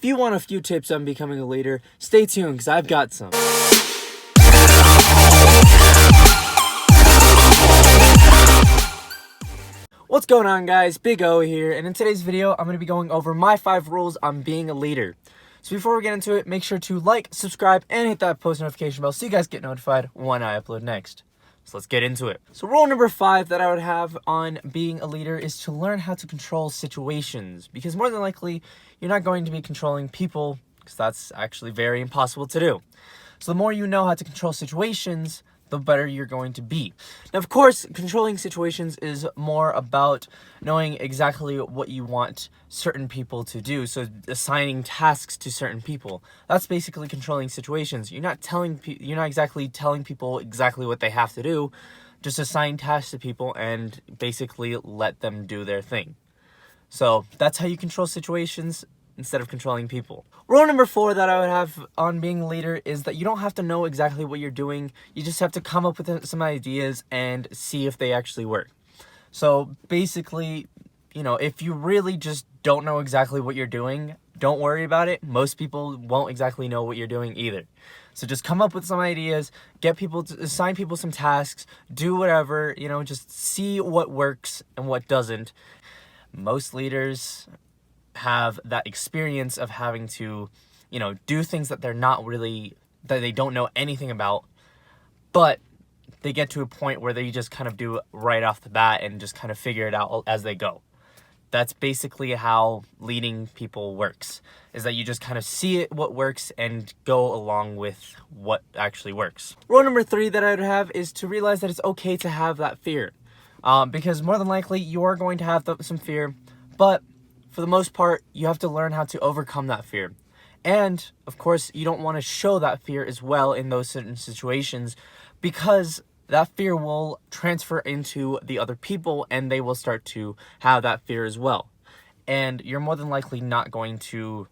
If you want a few tips on becoming a leader, stay tuned because I've got some. What's going on, guys? Big O here, and in today's video I'm going to be going over my 5 rules on being a leader. So before we get into it, make sure to like, subscribe, and hit that post notification bell so you guys get notified when I upload next. So let's get into it. So rule number 5 that I would have on being a leader is to learn how to control situations, because more than likely you're not going to be controlling people, because that's actually very impossible to do. So the more you know how to control situations, the better you're going to be. Now, of course, controlling situations is more about knowing exactly what you want certain people to do. So assigning tasks to certain people. That's basically controlling situations. You're not exactly telling people exactly what they have to do. Just assign tasks to people and basically let them do their thing. So that's how you control situations instead of controlling people. Rule number 4 that I would have on being a leader is that you don't have to know exactly what you're doing. You just have to come up with some ideas and see if they actually work. So basically, if you really just don't know exactly what you're doing, don't worry about it. Most people won't exactly know what you're doing either. So just come up with some ideas, assign people some tasks, do whatever, just see what works and what doesn't. Most leaders have that experience of having to, do things that that they don't know anything about, but they get to a point where they just kind of do it right off the bat and just kind of figure it out as they go. That's basically how leading people works, is that you just kind of see what works and go along with what actually works. Rule number 3 that I would have is to realize that it's okay to have that fear, because more than likely you are going to have some fear, but for the most part, you have to learn how to overcome that fear. And, of course, you don't want to show that fear as well in those certain situations, because that fear will transfer into the other people and they will start to have that fear as well. And you're more than likely not going to,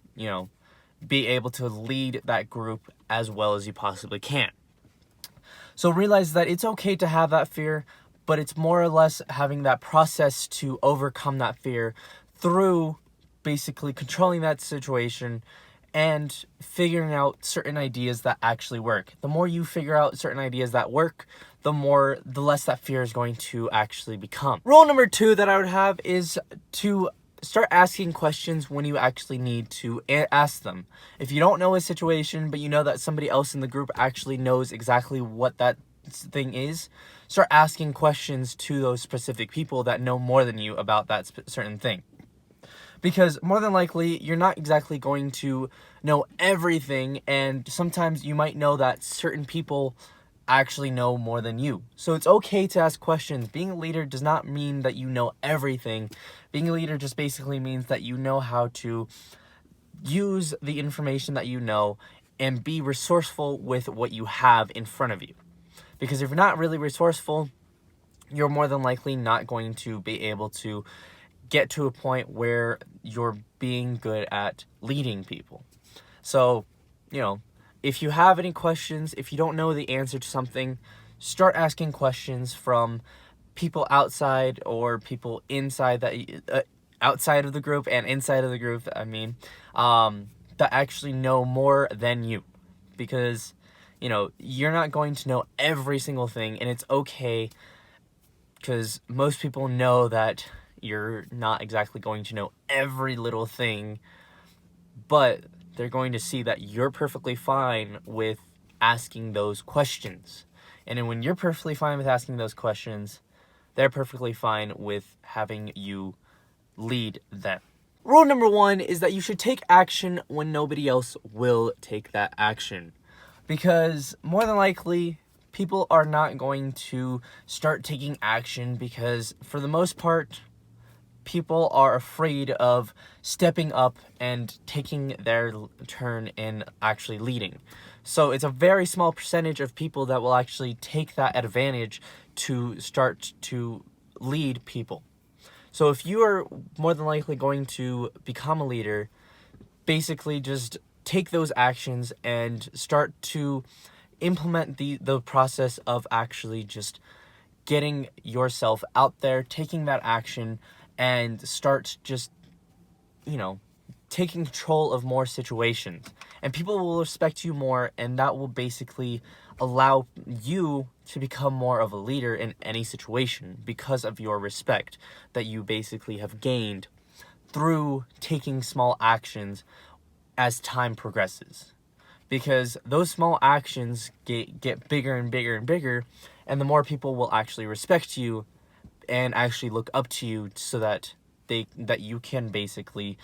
be able to lead that group as well as you possibly can. So realize that it's okay to have that fear, but it's more or less having that process to overcome that fear through basically controlling that situation and figuring out certain ideas that actually work. The more you figure out certain ideas that work, the less that fear is going to actually become. Rule number 2 that I would have is to start asking questions when you actually need to ask them. If you don't know a situation, but you know that somebody else in the group actually knows exactly what that thing is, start asking questions to those specific people that know more than you about that certain thing. Because more than likely, you're not exactly going to know everything, and sometimes you might know that certain people actually know more than you. So it's okay to ask questions. Being a leader does not mean that you know everything. Being a leader just basically means that you know how to use the information that you know and be resourceful with what you have in front of you. Because if you're not really resourceful, you're more than likely not going to be able to get to a point where you're being good at leading people. So, if you have any questions, if you don't know the answer to something, start asking questions from people outside or people inside outside of the group and inside of the group, that actually know more than you. Because, you're not going to know every single thing, and it's okay, because most people know that you're not exactly going to know every little thing, but they're going to see that you're perfectly fine with asking those questions. And then when you're perfectly fine with asking those questions, they're perfectly fine with having you lead them. Rule number 1 is that you should take action when nobody else will take that action. Because more than likely, people are not going to start taking action because, for the most part, people are afraid of stepping up and taking their turn in actually leading. So it's a very small percentage of people that will actually take that advantage to start to lead people. So if you are more than likely going to become a leader, basically just take those actions and start to implement the process of actually just getting yourself out there, taking that action, and start just, taking control of more situations, and people will respect you more, and that will basically allow you to become more of a leader in any situation because of your respect that you basically have gained through taking small actions as time progresses. Because those small actions get bigger and bigger and bigger, and the more people will actually respect you and actually look up to you, so that you can basically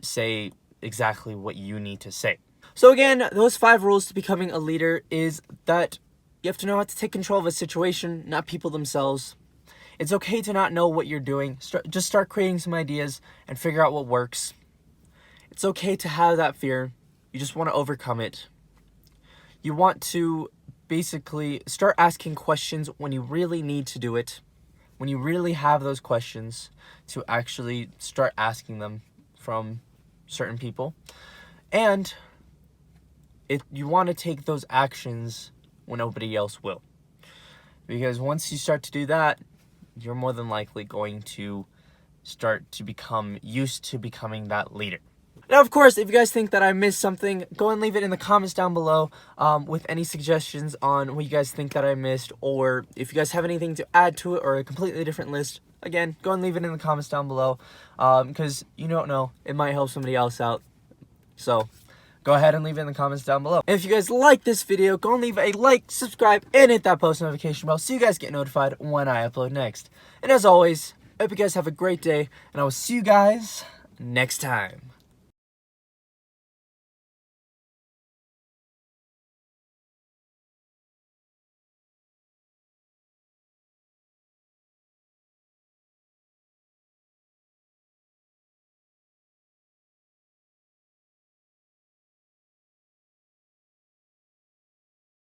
say exactly what you need to say. So again, those 5 rules to becoming a leader is that you have to know how to take control of a situation, not people themselves. It's okay to not know what you're doing. Just start creating some ideas and figure out what works. It's okay to have that fear. You just want to overcome it. You want to basically start asking questions when you really need to do it. When you really have those questions, to actually start asking them from certain people. And you want to take those actions when nobody else will. Because once you start to do that, you're more than likely going to start to become used to becoming that leader. Now, of course, if you guys think that I missed something, go and leave it in the comments down below with any suggestions on what you guys think that I missed, or if you guys have anything to add to it or a completely different list. Again, go and leave it in the comments down below, because you don't know, it might help somebody else out. So go ahead and leave it in the comments down below. And if you guys like this video, go and leave a like, subscribe, and hit that post notification bell so you guys get notified when I upload next. And as always, I hope you guys have a great day, and I will see you guys next time.